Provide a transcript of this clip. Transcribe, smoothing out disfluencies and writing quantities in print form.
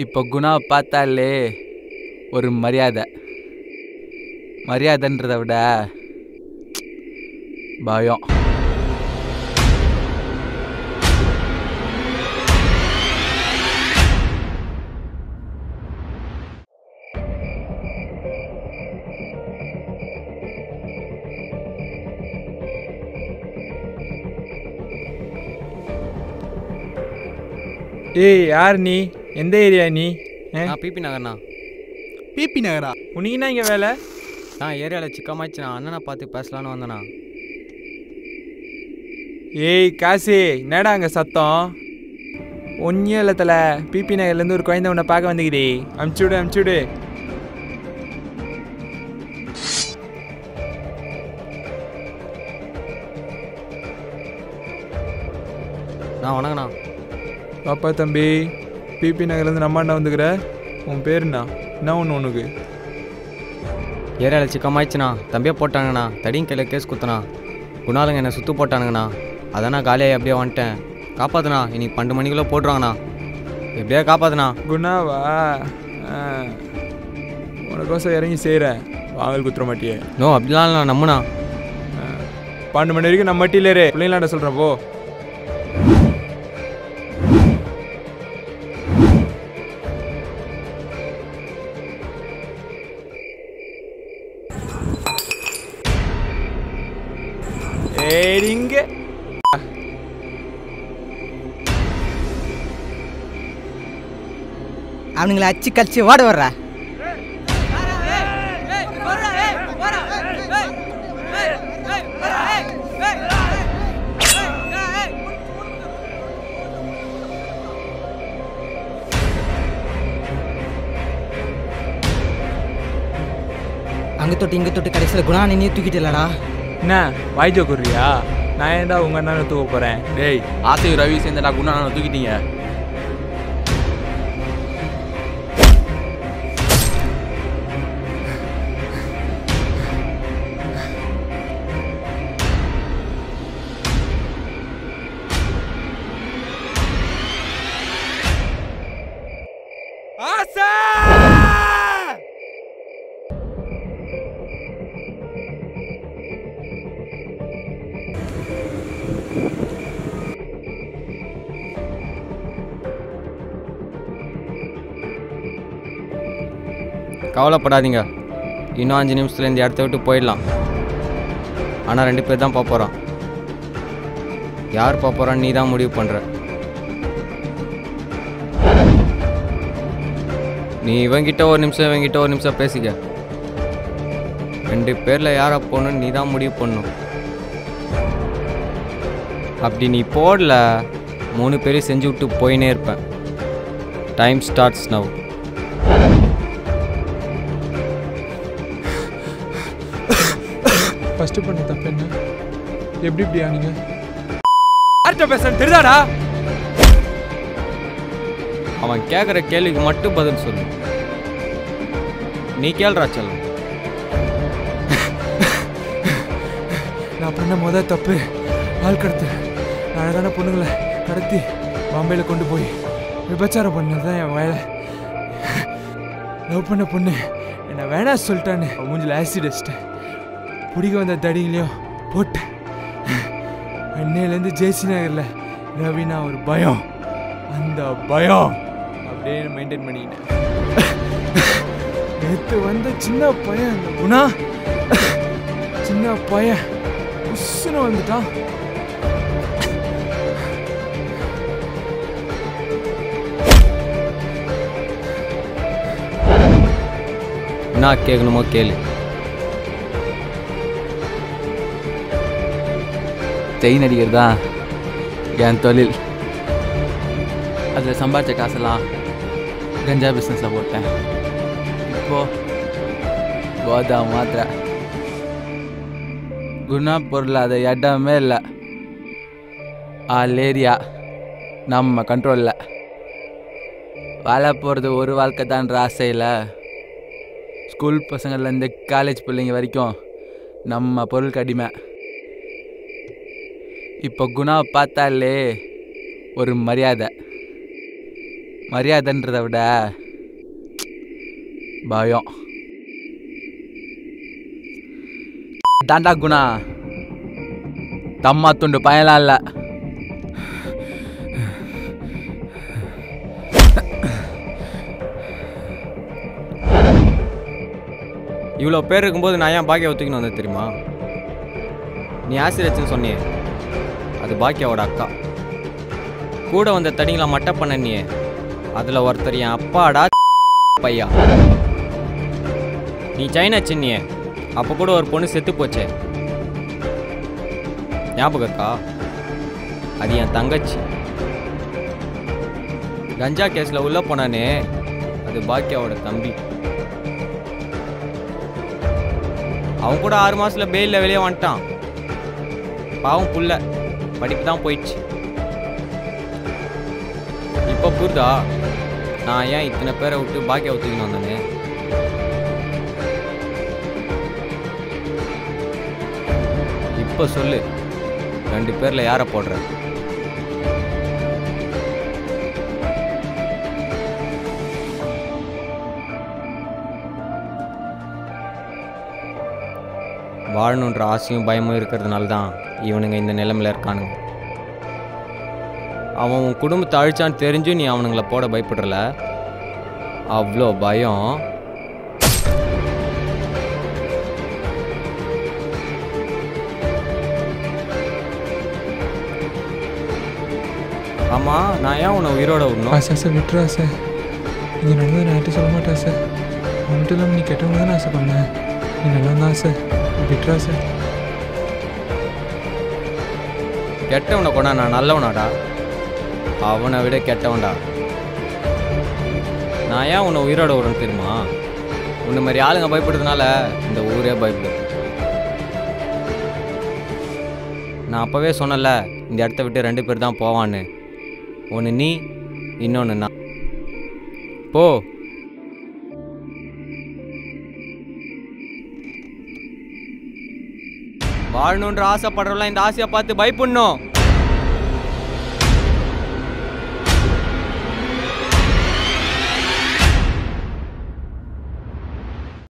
இப்போ குணாவை பார்த்தாலே ஒரு மரியாதைன்றதை விட பயம். ஏய் யார் நீ? எந்த ஏரியா நீ? பிபி நகர்ண்ணா. பிபி நகரா? உனக்குன்னா இங்கே வேலை? நான் ஏரியாவில் சிக்கமாச்சுண்ணா, அண்ணனை பார்த்து பேசலான்னு வந்தேண்ணா. ஏய் காசி, என்னடா அங்கே சத்தம்? ஒன்றும் இல்லை தலை, பிபி நகர்லேருந்து ஒரு குழந்தை உன்னை பார்க்க வந்துக்கிடி. அமுச்சுடு. வணக்கண்ணா. பாப்பா தம்பி, பிபி நகர்லேருந்து நம்ம அண்ணா வந்துக்கிற. உன் பேருண்ணா? என்ன ஒன்று உனக்கு? ஏரியாவில் சிக்கமாயிடுச்சுண்ணா, தம்பியே போட்டாங்கண்ணா. தடியும் கையில் கேஸ் குத்துண்ணா. குணாலுங்க என்னை சுற்று போட்டானுங்கண்ணா. அதாண்ணா காலியாகி அப்படியே வந்துட்டேன். காப்பாற்றுண்ணா, இன்னைக்கு 12 மணிக்குள்ளே போட்டுருவாங்கண்ணா. எப்படியா காப்பாற்றுண்ணா. குணாவா? உனக்கோசம் இறங்கி செய்கிறேன், வாங்கல் குத்துற மாட்டியே. நோ, அப்படிலாம் இல்லை, நம்மண்ணா. 12 மணி வரைக்கும் நம்ம மட்டியிலேரு பிள்ளைங்களாண்ட சொல்கிறேன் போ. ஏடிங்க அவனுங்களை அச்சு கழிச்சு ஓட வர்றா. அங்கே தொட்டு இங்கே தொட்டு கடைசியில் குணா நீ தூக்கிட்டு இல்லடா. என்ன வாய்ஜோ குர்றியா? நான் ஏன்டா உங்கள் அண்ணனை தூக்க போகிறேன்? டேய், ஆசையும் ரவி சேர்ந்தடா குணா தூக்கிட்டீங்க. கவலைப்படாதீங்க, இன்னும் 5 நிமிஷத்தில் இந்த இடத்த விட்டு போயிடலாம். ஆனால் 2 பேர் தான் போக போகிறோம். யார் போக போகிறான்னு நீ தான் முடிவு பண்ணுற. நீ இவங்கிட்ட ஒரு நிமிஷம் பேசிக்க. 2 பேரில் யாரை போகணுன்னு நீ தான் முடிவு பண்ணணும். அப்படி நீ போடல, 3 பேரையும் செஞ்சு விட்டு போயினே இருப்பேன். Time starts now. ஃபஸ்ட்டு பண்ண தப்பு என்ன? எப்படி ஆனீங்க? யார்கிட்ட பேசுறேன்னு தெரியாதா? அவன் கேட்குற கேள்விக்கு மட்டும் பதில் சொல்லு. நீ கேள்றா செல்லம். நான் பண்ண முதல் தப்பு ஆள் கடத்து. அழகான பொண்ணுங்களை கடத்தி பாம்பேயில் கொண்டு போய் விபச்சாரம் பண்ணது தான் என் வேலை. லவ் பண்ண பொண்ணு என்னை வேணா சொல்லிட்டான்னு மூஞ்சில் ஆசிட் அடிச்சிட்டேன். பிடிக்க வந்த தடிங்களையும் போட்டு அன்னையிலேருந்து ஜேசி நகரில் ரவினா ஒரு பயம். அந்த பயம் அப்படியே மெயின்டைன் பண்ணிக்கிட்டேன். நேற்று வந்த சின்ன பையன் அந்த குணா, சின்ன பையன் உசுன்னு வந்துட்டான். என்ன கேட்கணுமோ கேளு. செயின் அடிக்கிறது தான் என் தொழில். அதில் சம்பாதிச்ச காசெல்லாம் கஞ்சா பிஸ்னஸில் போட்டேன். இப்போது கோதா மாத்திரை குணா பொருள் அதை இடமே இல்லை. ஆல் ஏரியா நம்ம கண்ட்ரோலில். வாழ போகிறது ஒரு வாழ்க்கை தான்ற ஆசையில் ஸ்கூல் பசங்கள்லேருந்து காலேஜ் பிள்ளைங்க வரைக்கும் நம்ம பொருளுக்கு அடிமை. இப்போ குணாவை பார்த்தாலே ஒரு மரியாதைன்றதை விட பயம். தாண்டா குணா, தம்மா துண்டு பயலாம் இல்லை. இவ்வளோ பேர் இருக்கும்போது நான் ஏன் பாக்கியா ஒத்துக்கணும் வந்தது தெரியுமா? நீ ஆசிரியச்சுன்னு சொன்னியே, அது பாக்கியாவோட அக்கா. கூட வந்த தடிங்களை மட்டை பண்ண நீயே, அதில் ஒருத்தர் என் அப்பாடா பையா. நீ சைனா சின்னியே, அப்போ கூட ஒரு பொண்ணு செத்து போச்சே, ஞாபகம் இருக்கா? அது என் தங்கச்சி. கஞ்சா கேஸில் உள்ளே போனானே, அது பாக்கியாவோட தம்பி. அவன் கூட 6 மாதத்தில் பெயிலில் வெளியே வந்துட்டான். பாவம் புள்ள, படிப்பு தான் போயிடுச்சு. இப்போ புரிதா நான் ஏன் இத்தனை பேரை விட்டு பாக்கியா ஒத்துக்கணும் வந்தேன்னு? இப்போ சொல்லு, 2 பேரில் யாரை போடுற? வாழணுன்ற ஆசையும் பயமும் இருக்கிறதுனால தான் இவனுங்க இந்த நிலைமையில் இருக்கானுங்க. அவன் உன் குடும்பத்தை அழிச்சான்னு தெரிஞ்சும் நீ அவனுங்களை போட பயப்படுறல, அவ்வளோ பயம். ஆமாம், நான் ஏன் உன்னை உயிரோட விடணும்? சார் விட்டுறா சார், இது நடந்தது நான் யார்கிட்ட சொல்ல மாட்டேன் சார். அது மட்டும் இல்லாமல் நீ கெட்டவங்க தானே ஆசை பண்ணேன், நீ நல்லா தான் சார், விட்டுறா சார். கெட்டவனை கொண்டா நான் நல்லவனாடா, அவனை விட கெட்டவன்டா. நான் ஏன் உன்னை உயிரோட விடணும் தெரியுமா? உன்னை மாதிரி ஆளுங்க பயப்படுறதுனால இந்த ஊரே பயப்படும். நான் அப்போவே சொன்னல, இந்த இடத்த விட்டு 2 பேர் தான் போவான்னு. ஒன்று நீ, இன்னொன்று நான். போ. வாழணுன்ற ஆசைப்படுறவங்களாம் இந்த ஆசையை பார்த்து பயப்படணும்.